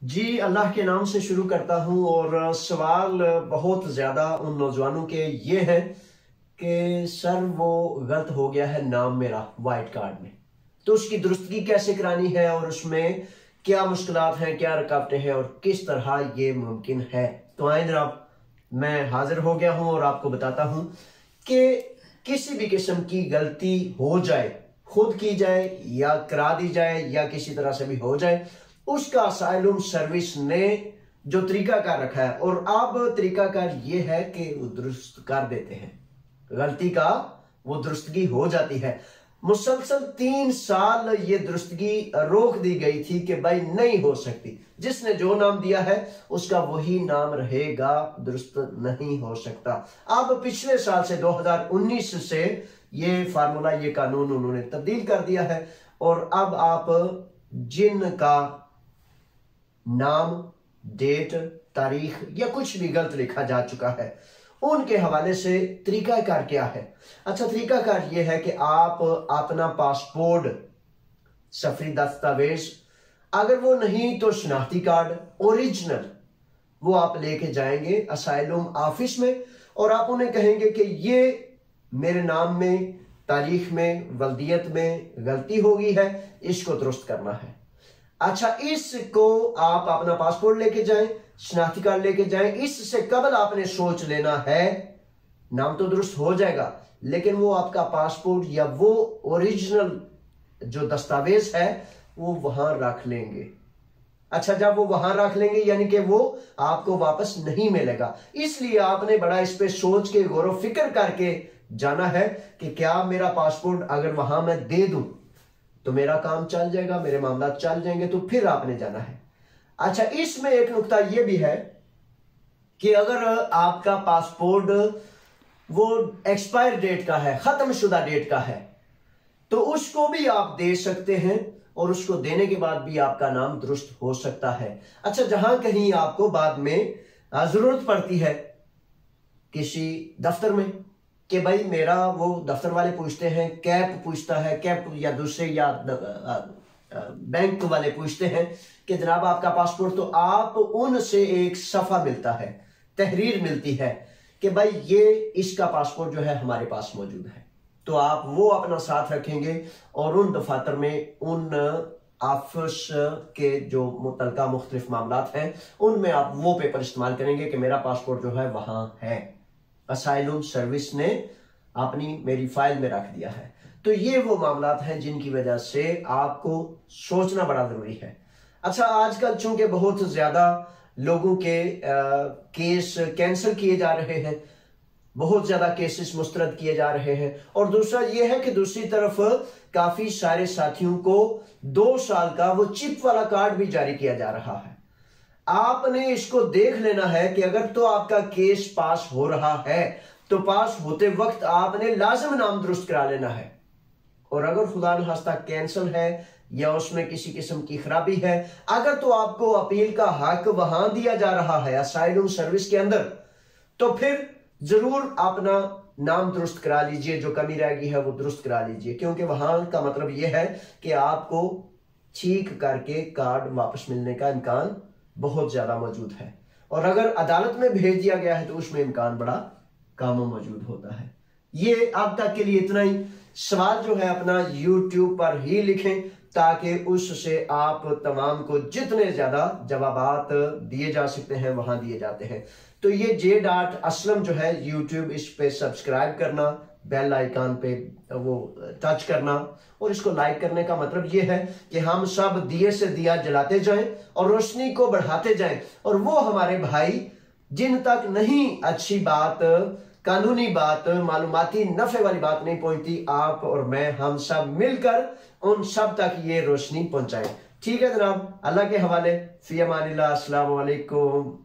जी अल्लाह के नाम से शुरू करता हूं। और सवाल बहुत ज़्यादा उन नौजवानों के ये है कि सर वो गलत हो गया है नाम मेरा वाइट कार्ड में, तो उसकी दुरुस्तगी कैसे करानी है और उसमें क्या मुश्किलात हैं, क्या रुकावटें हैं और किस तरह ये मुमकिन है। तो आए जनाब, मैं हाजिर हो गया हूं और आपको बताता हूं कि किसी भी किस्म की गलती हो जाए, खुद की जाए या करा दी जाए या किसी तरह से भी हो जाए, उसका असाइलम सर्विस ने जो तरीकाकार रखा है, और अब तरीकाकार ये है कि वो दुरुस्त कर देते हैं, गलती का वो दुरुस्तगी हो जाती है। मुसलसल 3 साल ये दुरुस्तगी रोक दी गई थी कि भाई नहीं हो सकती, जिसने जो नाम दिया है उसका वही नाम रहेगा, दुरुस्त नहीं हो सकता। अब पिछले साल से 2019 से ये फार्मूला, ये कानून उन्होंने तब्दील कर दिया है, और अब आप जिनका नाम, डेट, तारीख या कुछ भी गलत लिखा जा चुका है उनके हवाले से तरीकाकार क्या है। अच्छा, तरीकाकार यह है कि आप अपना पासपोर्ट, सफरी दस्तावेज, अगर वो नहीं तो शनाख्ती कार्ड ओरिजिनल, वो आप लेके जाएंगे असाइलम ऑफिस में और आप उन्हें कहेंगे कि ये मेरे नाम में, तारीख में, वल्दियत में गलती हो गई है, इसको दुरुस्त करना है। अच्छा, इसको आप अपना पासपोर्ट लेके जाएं, शनाख्ती कार्ड लेके जाएं। इससे कबल आपने सोच लेना है, नाम तो दुरुस्त हो जाएगा लेकिन वो आपका पासपोर्ट या वो ओरिजिनल जो दस्तावेज है वो वहां रख लेंगे। अच्छा, जब वो वहां रख लेंगे यानी कि वो आपको वापस नहीं मिलेगा, इसलिए आपने बड़ा इस पे सोच के गौर व फिक्र करके जाना है कि क्या मेरा पासपोर्ट अगर वहां मैं दे दूं तो मेरा काम चल जाएगा, मेरे मामला चल जाएंगे, तो फिर आपने जाना है। अच्छा, इसमें एक नुकता यह भी है कि अगर आपका पासपोर्ट वो एक्सपायर डेट का है, खत्म शुदा डेट का है, तो उसको भी आप दे सकते हैं और उसको देने के बाद भी आपका नाम दुरुस्त हो सकता है। अच्छा, जहां कहीं आपको बाद में जरूरत पड़ती है किसी दफ्तर में कि भाई मेरा, वो दफ्तर वाले पूछते हैं, कैप पूछता है, कैप या दूसरे या बैंक वाले पूछते हैं कि जनाब आपका पासपोर्ट, तो आप उनसे एक सफा मिलता है, तहरीर मिलती है कि भाई ये इसका पासपोर्ट जो है हमारे पास मौजूद है, तो आप वो अपना साथ रखेंगे और उन दफातर में, उन ऑफिस के जो मुतलका मुख्तलिफ मामलात हैं उनमें आप वो पेपर इस्तेमाल करेंगे कि मेरा पासपोर्ट जो है वहां है, असाइलम सर्विस ने अपनी मेरी फाइल में रख दिया है। तो ये वो मामलात हैं जिनकी वजह से आपको सोचना बड़ा जरूरी है। अच्छा, आजकल चूंकि बहुत ज्यादा लोगों के केस कैंसिल किए जा रहे हैं, बहुत ज्यादा केसेस मुस्तरद किए जा रहे हैं, और दूसरा यह है कि दूसरी तरफ काफी सारे साथियों को 2 साल का वो चिप वाला कार्ड भी जारी किया जा रहा है। आपने इसको देख लेना है कि अगर तो आपका केस पास हो रहा है तो पास होते वक्त आपने लाजिम नाम दुरुस्त करा लेना है, और अगर खुदा न खास्ता कैंसिल है या उसमें किसी किस्म की खराबी है, अगर तो आपको अपील का हक वहां दिया जा रहा है असाइलम सर्विस के अंदर, तो फिर जरूर अपना नाम दुरुस्त करा लीजिए, जो कमी रह गई है वो दुरुस्त करा लीजिए, क्योंकि वहां का मतलब यह है कि आपको ठीक करके कार्ड वापस मिलने का इम्कान बहुत ज्यादा मौजूद है, और अगर अदालत में भेज दिया गया है तो उसमें इम्कान बड़ा कम मौजूद होता है। ये अब तक के लिए इतना ही। सवाल जो है अपना YouTube पर ही लिखें ताकि उससे आप तमाम को जितने ज्यादा जवाबात दिए जा सकते हैं वहां दिए जाते हैं। तो ये J.Aslam जो है YouTube, इस पे सब्सक्राइब करना, बेल आइकन पे वो टच करना, और इसको लाइक करने का मतलब ये है कि हम सब दिए से दिया जलाते जाएं और रोशनी को बढ़ाते जाएं, और वो हमारे भाई जिन तक नहीं अच्छी बात, कानूनी बात, मालूमाती नफे वाली बात नहीं पहुंचती, आप और मैं, हम सब मिलकर उन सब तक ये रोशनी पहुंचाएं। ठीक है जनाब, अल्लाह के हवाले, फी अमानिल्लाह, अस्सलाम वालेकुम।